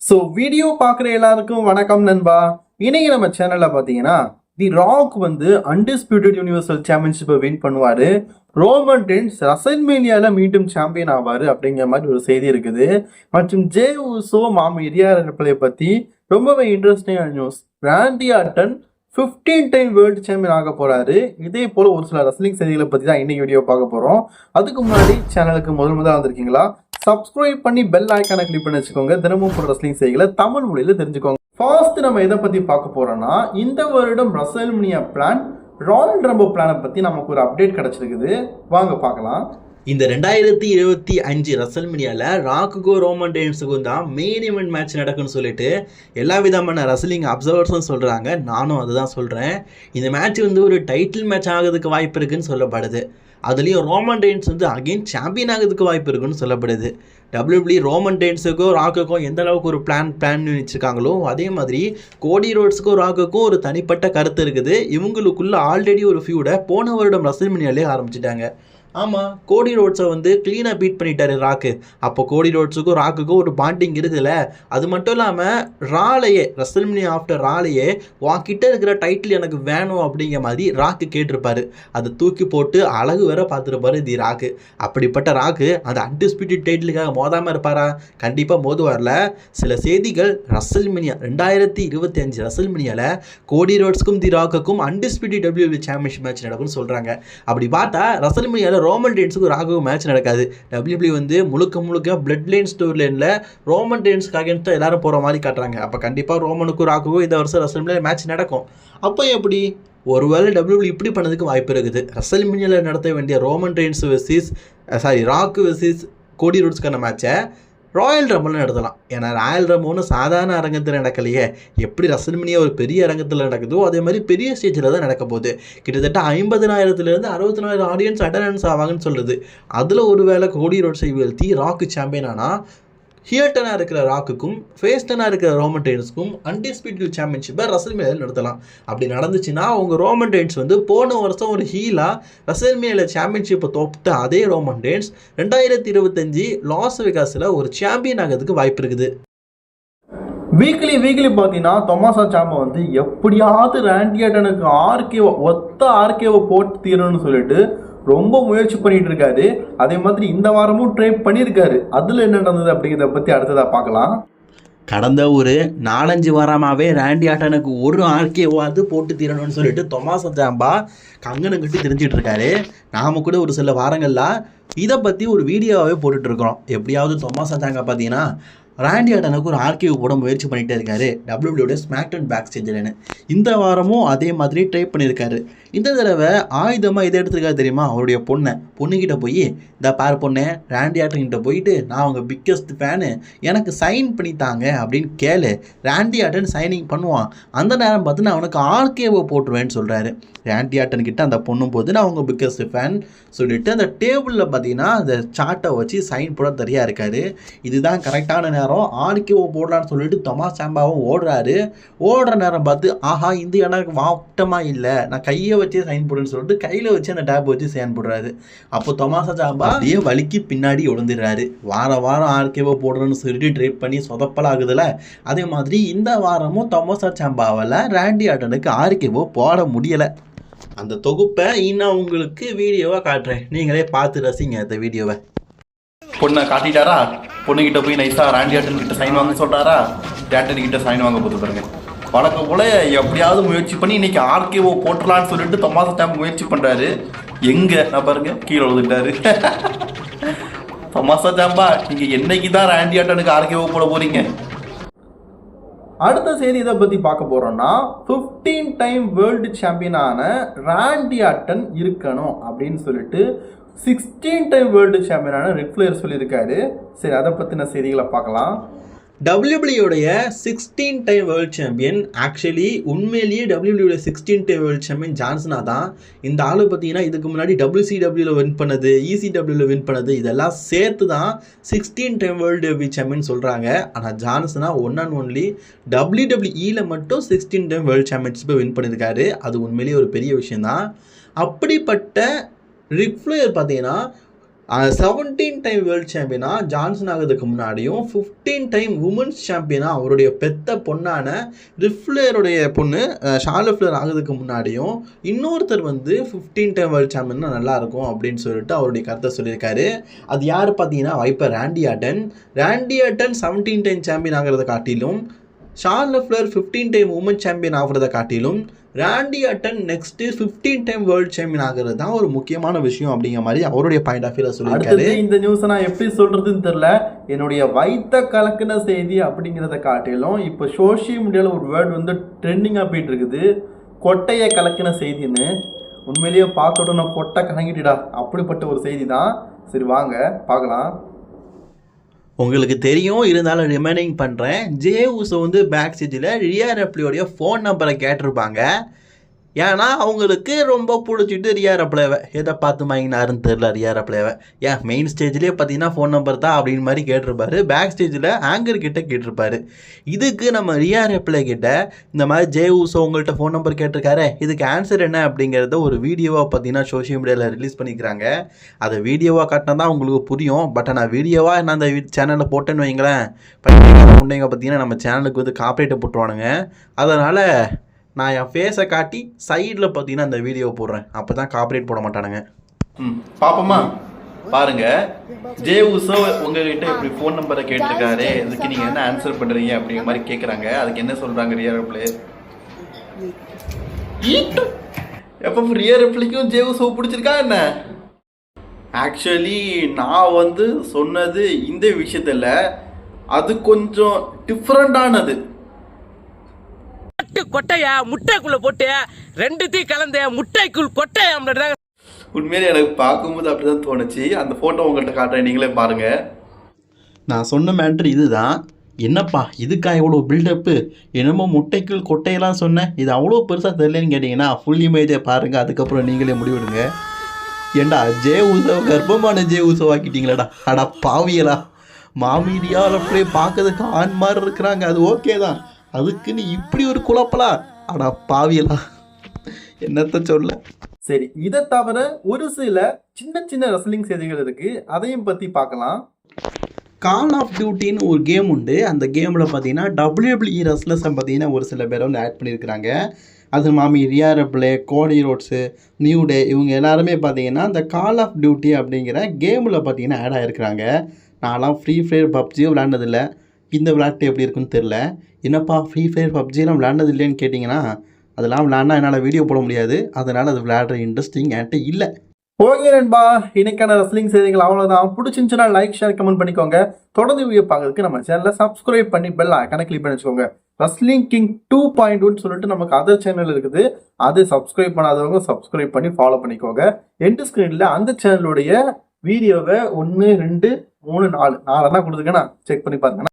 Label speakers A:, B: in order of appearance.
A: So video பார்க்குற எல்லாருக்கும் வணக்கம் நண்பா. இன்னைக்கு நம்ம சேனலில் பார்த்தீங்கன்னா தி ராக் வந்து அன்டிஸ்பியூட்டட் யூனிவர்சல் சாம்பியன்ஷிப்பை வின் பண்ணுவார். ரோமன் ரெயின்ஸ் ரசல்மேனியாவில் மீண்டும் சாம்பியன் ஆவார் அப்படிங்கிற மாதிரி ஒரு செய்தி இருக்குது. மற்றும் ஜே உசோ இரியா ரிப்ளை பற்றி ரொம்பவே இன்ட்ரெஸ்டிங்கான நியூஸ். ராண்டி ஆர்டன் 15 டைம் வேர்ல்டு சாம்பியன் ஆக போறாரு. இதே போல ஒரு சில ரெஸ்லிங் செய்திகளை பற்றி தான் இன்னைக்கு வீடியோ பார்க்க போகிறோம். அதுக்கு முன்னாடி சேனலுக்கு முதல் வந்திருக்கீங்களா, சப்ஸ்கிரைப் பண்ணி பெல் ஐக்கானை கிளிக் பண்ணி வச்சுக்கோங்க. தினமும் போற ரெஸ்லிங் செய்திகளை தமிழ் மொழியில தெரிஞ்சுக்கோங்க. ஃபர்ஸ்ட் நம்ம எதை பத்தி பார்க்க போறோம்னா, இந்த வருடம் ரசல்மேனியா பிளான், ராயல் ரம்பிள் பிளானை பத்தி நமக்கு ஒரு அப்டேட் கிடைச்சிருக்குது. வாங்க பார்க்கலாம்.
B: இந்த 2025 ரசல்மேனியாவில் ராக்குக்கும் ரோமன் ரெயின்ஸுக்கும் தான் மெயின் இவெண்ட் மேட்ச் நடக்குன்னு சொல்லிட்டு எல்லா விதமான ரசலிங் அப்சர்வர்ஸும் சொல்கிறாங்க. நானும் அதுதான் சொல்கிறேன். இந்த மேட்ச் வந்து ஒரு டைட்டில் மேட்ச் ஆகிறதுக்கு வாய்ப்பு இருக்குன்னு சொல்லப்படுது. அதுலேயும் ரோமன் ரெயின்ஸ் வந்து அகெயின் சாம்பியன் ஆகிறதுக்கு வாய்ப்பு இருக்குன்னு சொல்லப்படுது. WWE ரோமன் ரெயின்ஸுக்கும் ராக்குக்கும் எந்த அளவுக்கு ஒரு பிளான் வச்சுருக்காங்களோ அதே மாதிரி கோடி ரோட்ஸுக்கும் ராக்குக்கும் ஒரு தனிப்பட்ட கருத்து இருக்குது. இவங்களுக்குள்ள ஆல்ரெடி ஒரு ஃபியூடை போன வருடம் ரசல்மேனியாலே ஆரம்பிச்சிட்டாங்க. ஆமாம், கோடி ரோட்ஸை வந்து க்ளீனாக பீட் பண்ணிட்டாரு ராக்கு. அப்போ கோடி ரோட்ஸுக்கும் ராக்குக்கும் ஒரு பாண்டிங் இருக்குதுல்ல. அது மட்டும் இல்லாமல் ராலையே ரசல்மேனியா ஆஃப்டர் ராலையே வாக்கிட்ட இருக்கிற டைட்டில் எனக்கு வேணும் அப்படிங்கிற மாதிரி ராக்கு கேட்டிருப்பாரு. அதை தூக்கி போட்டு அழகு வேற பார்த்துருப்பாரு தி ராக்கு. அப்படிப்பட்ட ராக்கு அந்த அன்டிஸ்பியூட்டட் டைட்டிலுக்காக மோதாமல் இருப்பாரா? கண்டிப்பாக மோதுவார்ல. சில செய்திகள் ரசல்மேனியா 2025 ரசல்மேனியாவில் கோடி ரோட்ஸ்க்கும் தி ராக்குக்கும் அன்டிஸ்பியூட்டட் WWE சாம்பியன்ஷிப் மேட்ச் நடக்கும்னு சொல்கிறாங்க. அப்படி பார்த்தா ரசல்மேனியாவில் ரோமன் ரெயின்ஸுக்கு ராகுக்கு மேட்ச் நடக்காது. WWE வந்து முழுக்க பிளட் லைன் ஸ்டோரி லைனில் ரோமன் ரெயின்ஸ்க்கு அகேன்ஸ்டாக எல்லாரும் போகிற மாதிரி காட்டுறாங்க. அப்போ கண்டிப்பாக ரோமனுக்கும் ராகுக்கும் இந்த வருஷம் ரசல்மேனியா மேட்ச் நடக்கும். அப்போ எப்படி ஒருவேளை WWE இப்படி பண்ணதுக்கு வாய்ப்பு இருக்குது. ரசல்மேனியாவில் நடத்த வேண்டிய ரோமன் ரெயின்ஸ் ராக்கு வெர்சஸ் கோடி ரோட்ஸ்க்கான மேட்சை ராயல் ரம்பிள் நடத்தலாம். ஏன்னா ராயல் ரம்பிள்னு சாதாரண அரங்கத்தில் நடக்கலையே. எப்படி ரசல்மேனியா ஒரு பெரிய அரங்கத்தில் நடக்குதோ அதே மாதிரி பெரிய ஸ்டேஜில் தான் நடக்க போகுது. கிட்டத்தட்ட 50,000 60,000 ஆடியன்ஸ் அட்டண்டன்ஸ் ஆவாங்கன்னு சொல்லுது. அதில் ஒரு வேளை கோடி ரோட்ஸை வீழ்த்தி ராக்கு சாம்பியன் ஆனால் ஹியர்டனாக இருக்கிற ராக்குக்கும் ஃபேஸ்டனாக இருக்கிற ரோமன் ரெயின்ஸுக்கும் அன்டிஸ்பியூட்டட் சாம்பியன்ஷிப்பை ரசல்மேனியாவில் நடத்தலாம். அப்படி நடந்துச்சுன்னா அவங்க ரோமன் ரெயின்ஸ் வந்து போன வருஷம் ஒரு ஹீலாக ரசல்மேனியாவில் சாம்பியன்ஷிப்பை தோப்பிட்ட அதே ரோமன் ரெயின்ஸ் 2025 லாஸ் வேகாஸில் ஒரு சாம்பியன் ஆகிறதுக்கு வாய்ப்பு இருக்குது.
A: வீக்லி பார்த்தீங்கன்னா தொமாசா சாம்பா வந்து எப்படியாவது ராண்டி ஆர்டனுக்கு ஆர்கேவை போட்டு தீரணும்னு சொல்லிட்டு ரொம்ப முயற்சி பண்ணிட்டு இருக்காரு. அதே மாதிரி இந்த வாரமும் ட்ரை பண்ணியிருக்காரு. அதில் என்ன நடந்தது அப்படிங்கிறத பற்றி அடுத்ததாக பார்க்கலாம்.
B: கடந்த ஒரு 4-5 வாரமாகவே ராண்டி ஆர்டனுக்கு ஒரு ஆர்கேவாவது போட்டு தீரணும்னு சொல்லிட்டு தொமாசா சாம்பா கங்கணம் கட்டி தெரிஞ்சிட்டு இருக்காரு. நாம கூட ஒரு சில வாரங்கள்லாம் இதை பற்றி ஒரு வீடியோவாகவே போட்டுட்ருக்குறோம். எப்படியாவது தொமாசா சாம்பா பார்த்தீங்கன்னா ராண்டி ஆர்டனுக்கு ஒரு ஆர்கேவ் போட முயற்சி பண்ணிகிட்டே இருக்காரு WWE ஸ்மாக்டவுன் பேக் ஸ்டேஜில்னு. இந்த வாரமும் அதே மாதிரி ட்ரை பண்ணியிருக்காரு. இந்த தடவை ஆயுதமாக இதை எடுத்துருக்காரு தெரியுமா, அவருடைய பொண்ணுக்கிட்ட போய் இந்த பார் பொண்ணு ராண்டி ஆர்டன்கிட்ட போயிட்டு நான் அவங்க பிக்கஸ்ட் ஃபேனு, எனக்கு சைன் பண்ணித்தாங்க அப்படின்னு கேளு. ராண்டி ஆர்டன் சைனிங் பண்ணுவான். அந்த நேரம் பார்த்து நான் அவனுக்கு ஆர்கேவை போட்டுருவேன்னு சொல்கிறாரு. ராண்டி ஆர்டன்கிட்ட அந்த பொண்ணும் போது நான் அவங்க பிக்கஸ்ட் ஃபேன் சொல்லிட்டு அந்த டேபிளில் பார்த்தீங்கன்னா அந்த சார்ட்டை வச்சு சைன் போட தனியாக இருக்காரு. இதுதான் கரெக்டான நேரம், ஆர்கேவை போடலான்னு சொல்லிட்டு தொமாசா சாம்பாவும் ஓடுற நேரம் பார்த்து ஆஹா இந்த எனக்கு வாட்டமாக இல்லை, நான் கையை வச்சே சைன் போடுன்னு சொல்லிட்டு கையில் வச்சு அந்த டேப் வச்சு சைன் போடுறாரு. அப்போ தொமாசா சாம்பா அப்படியே வலிக்கு பின்னாடி விழுந்துடுறாரு. வாரம் ஆர்கேவை போடுறேன்னு சொல்லிட்டு ட்ரை பண்ணி சொதப்பலாகுதுல. அதே மாதிரி இந்த வாரமும் தொமாசா சாம்பாவால் ராண்டி ஆர்டனுக்கு ஆர்கேவோ போட முடியலை. அந்த தொகுப்பை இன்னும் உங்களுக்கு வீடியோவாக காட்டுறேன், நீங்களே பார்த்து ரசிங்க அந்த வீடியோவை.
A: பொண்ணை காட்டிட்டாரா, பொண்ணுகிட்ட போய் நைஸாக ராண்டி ஆர்டன் கிட்ட சைன் வாங்க சொல்கிறாரா, ஆர்டன் கிட்ட சைன் வாங்க போது பாருங்க. வழக்கம் போல எப்படியாவது முயற்சி பண்ணி இன்னைக்கு ஆர்கேஓ போட்டுடலான்னு சொல்லிட்டு தொமாசா சாம்பா முயற்சி பண்ணுறாரு. எங்கே நான் பாருங்க கீழே விழுந்துட்டாரு. தொமாசா சாம்பா நீங்கள் என்னைக்கு தான் ராண்டி ஆர்டனுக்கு ஆர்கேஓ போட போகிறீங்க? அடுத்த செய்தி இதை பற்றி பார்க்க போகிறோம்னா, 15 டைம் வேர்ல்டு சாம்பியனான ராண்டி ஆர்டன் இருக்கணும் அப்படின்னு சொல்லிட்டு 16 டைம் வேர்ல்டு சாம்பியனான ரிக் ஃப்ளேர் சொல்லியிருக்காரு. சரி, அதை பற்றின செய்திகளை பார்க்கலாம்.
B: WWEயோடைய 16 டைம் வேர்ல்டு சாம்பியன் ஆக்சுவலி உண்மையிலேயே WWEயோட 16 டைம் வேர்ல்டு சாம்பியன் ஜான்சனா தான். இந்த ஆளு பார்த்தீங்கன்னா இதுக்கு முன்னாடி WCWல வின் பண்ணது, ECWல வின் பண்ணது, இதெல்லாம் சேர்த்து தான் 16 டைம் வேர்ல்டு WWE சாம்பியன் சொல்கிறாங்க. ஆனால் ஜான்சனா ஒன் அண்ட் ஒன்லி WWEல மட்டும் 16 டைம் வேர்ல்டு சாம்பியன்ஷிப்பை வின் பண்ணியிருக்காரு. அது உண்மையிலேயே ஒரு பெரிய விஷயந்தான். அப்படிப்பட்ட ரிக் ஃப்ளேர் பார்த்தீங்கன்னா 17 டைம் வேர்ல்டு சாம்பியனா ஜான்சன் ஆகிறதுக்கு முன்னாடியும் 15 டைம் உமன்ஸ் சாம்பியனா அவருடைய பெத்த பொண்ணான ரிஃப்ளேருடைய பொண்ணு ஷார்லட் ஃப்ளேர் ஆகிறதுக்கு முன்னாடியும் இன்னொருத்தர் வந்து 15 டைம் வேர்ல்டு சாம்பியனா நல்லா இருக்கும் அப்படின்னு சொல்லிட்டு அவருடைய கருத்தை சொல்லியிருக்காரு. அது யார் பார்த்தீங்கன்னா Viper Randy Orton 17 time champion ஆகிறத காட்டிலும் Charlotte Flair 15 time woman champion ஆகிறத காட்டிலும் Randy Orton next 15 time world champion ஆகிறது தான் ஒரு முக்கியமான விஷயம் அப்படிங்கிற மாதிரி அவருடைய பாயிண்ட் ஆஃப் வியூல சொல்லியிருக்காரு.
A: இந்த நியூஸ் நான் எப்படி சொல்றதுன்னு தெரியல. என்னுடைய வைத்த கலக்கின செய்தி அப்படிங்கிறத காட்டிலும் இப்போ சோஷியல் மீடியாவில் ஒரு வேர்டு வந்து ட்ரெண்டிங்காக போயிட்டு இருக்குது, கொட்டையை கலக்கின செய்தின்னு. உண்மையிலேயே பார்த்த உடனே கொட்டை கலங்கிட்டுடா அப்படிப்பட்ட ஒரு செய்தி தான். சரி வாங்க பார்க்கலாம்.
B: உங்களுக்கு தெரியும், இருந்தாலும் ரிமைனிங் பண்ணுறேன். ஜே ஊசோ வந்து பேக் ஸ்டேஜில் ரியா ரெப்லியோடைய ஃபோன் நம்பரை கேட்டிருப்பாங்க. ஏன்னா அவங்களுக்கு ரொம்ப பிடிச்சிட்டு ரியா ரெப்லேவை எதை பார்த்து வாங்கினாருன்னு தெரில. ரியா ரெப்லேவை ஏன் மெயின் ஸ்டேஜ்லேயே பார்த்தீங்கன்னா ஃபோன் நம்பர் தான் அப்படின்னு மாதிரி கேட்டிருப்பாரு. பேக் ஸ்டேஜில் ஆங்கர் கிட்ட கேட்டிருப்பாரு. இதுக்கு நம்ம ரியா ரெப்லே கிட்ட இந்த மாதிரி ஜே ஊசோ உங்கள்கிட்ட ஃபோன் நம்பர் கேட்டிருக்காரு, இதுக்கு ஆன்சர் என்ன அப்படிங்கிறத ஒரு வீடியோவாக பார்த்தீங்கன்னா சோஷியல் மீடியாவில் ரிலீஸ் பண்ணிக்கிறாங்க. அதை வீடியோவாக காட்டினா தான் உங்களுக்கு புரியும். பட் நான் வீடியோவாக நான் அந்த சேனலில் போட்டேன்னு வைங்களேன், முன்னைங்க பார்த்தீங்கன்னா நம்ம சேனலுக்கு வந்து காப்பரேட்டை போட்டுருவானுங்க. அதனால் நான் என் ஃபேஸை காட்டி சைடில் பார்த்தீங்கன்னா அந்த வீடியோ போடுறேன். அப்போ தான் காப்பரேட் போட மாட்டானுங்க.
A: பாப்போமா? பாருங்க, ஜே ஊசோ உங்ககிட்ட இப்படி ஃபோன் நம்பரை கேட்டிருக்காரு, இதுக்கு நீங்க என்ன ஆன்சர் பண்றீங்க அப்படிங்கிற மாதிரி கேட்குறாங்க. அதுக்கு என்ன சொல்றாங்க ரியா ரெப்லே? எப்போ ரியா ரெப்லேக்கும் ஜே ஊசோ பிடிச்சிருக்கா என்ன? ஆக்சுவலி நான் வந்து சொன்னது இந்த விஷயத்துல அது கொஞ்சம் டிஃப்ரெண்டானது.
C: கொட்டைய முட்டைக்குள்ள போட்டு ரெண்டுத்தையும் கலந்து முட்டைக்குள் கொட்டைய.
A: உண்மையிலே எனக்கு பார்க்கும்போது அப்படிதான் தோணுச்சு. அந்த போட்டோ உங்கள்கிட்ட காட்டுறேன், நீங்களே பாருங்க.
B: நான் சொன்ன மேட்ரு இதுதான். என்னப்பா இதுக்கா இவ்வளோ பில்டப்பு, என்னமோ முட்டைக்குள் கொட்டையெல்லாம் சொன்னேன், இது அவ்வளோ பெருசாக தெரியலன்னு கேட்டிங்கன்னா ஃபுல் இமேஜை பாருங்கள், அதுக்கப்புறம் நீங்களே முடிவிடுங்க. ஏண்டா ஜே ஊசோ கர்ப்பமான ஜே ஊசோ ஆக்கிட்டீங்களாடா, அடா பாவியலா. மாமீடியா அப்படியே பார்க்கறதுக்கு ஆண் மாதிரி இருக்கிறாங்க, அது ஓகே தான். அதுக்கு நீ இப்படி ஒரு குழப்பலா, அடா பாவியலா, என்னத்த சொல்ல.
A: சரி, இதை தவிர ஒரு சில சின்ன சின்ன ரெஸ்லிங் செய்திகள் இருக்கு, அதையும் பத்தி பார்க்கலாம்.
B: கால் ஆஃப் டியூட்டின்னு ஒரு கேம் உண்டு. அந்த கேமில் பார்த்தீங்கன்னா WWE ரெஸ்லர்ஸை பார்த்தீங்கன்னா ஒரு சில பேரை வந்து ஆட் பண்ணியிருக்கிறாங்க. அது மாமி ரியா ரெப்லே, கோடி ரோட்ஸு, நியூ டே, இவங்க எல்லாருமே பார்த்தீங்கன்னா இந்த கால் ஆஃப் டியூட்டி அப்படிங்கிற கேமில் பார்த்தீங்கன்னா ஆட் ஆகிருக்கிறாங்க. நான்லாம் ஃப்ரீ ஃபயர் பப்ஜியும் விளாண்டதில்லை, இந்த விளையாட்டு எப்படி இருக்குன்னு தெரில. என்னப்பா ஃப்ரீ ஃபயர் பப்ஜிலாம் விளையாண்டது இல்லைன்னு கேட்டிங்கன்னா, அதெல்லாம் விளையாண்டா என்னால் வீடியோ போட முடியாது, அதனால் அது விளையாடுற இன்ட்ரெஸ்டிங் என்கிட்ட இல்லை.
A: ஓகே நண்பா, இன்னைக்கான ரெஸ்லிங் செய்திகள் அவ்வளோதான். பிடிச்சிருந்துச்சுன்னா லைக், ஷேர், கமெண்ட் பண்ணிக்கோங்க. தொடர்ந்து வீடியோ பார்க்கறதுக்கு நம்ம சேனலை சப்ஸ்கிரைப் பண்ணி பெல் ஐகானை கிளிக் பண்ணி வச்சுக்கோங்க. ரெஸ்லிங் கிங் 2.1 சொல்லிட்டு நமக்கு அதர் சேனல் இருக்குது, அது சப்ஸ்கிரைப் பண்ணாதவங்க சப்ஸ்கிரைப் பண்ணி ஃபாலோ பண்ணிக்கோங்க. எண்ட் ஸ்க்ரீனில் அந்த சேனலுடைய வீடியோவை 1, 2, 3, 4 தான் கொடுத்துருக்கேன், செக் பண்ணி பாருங்க.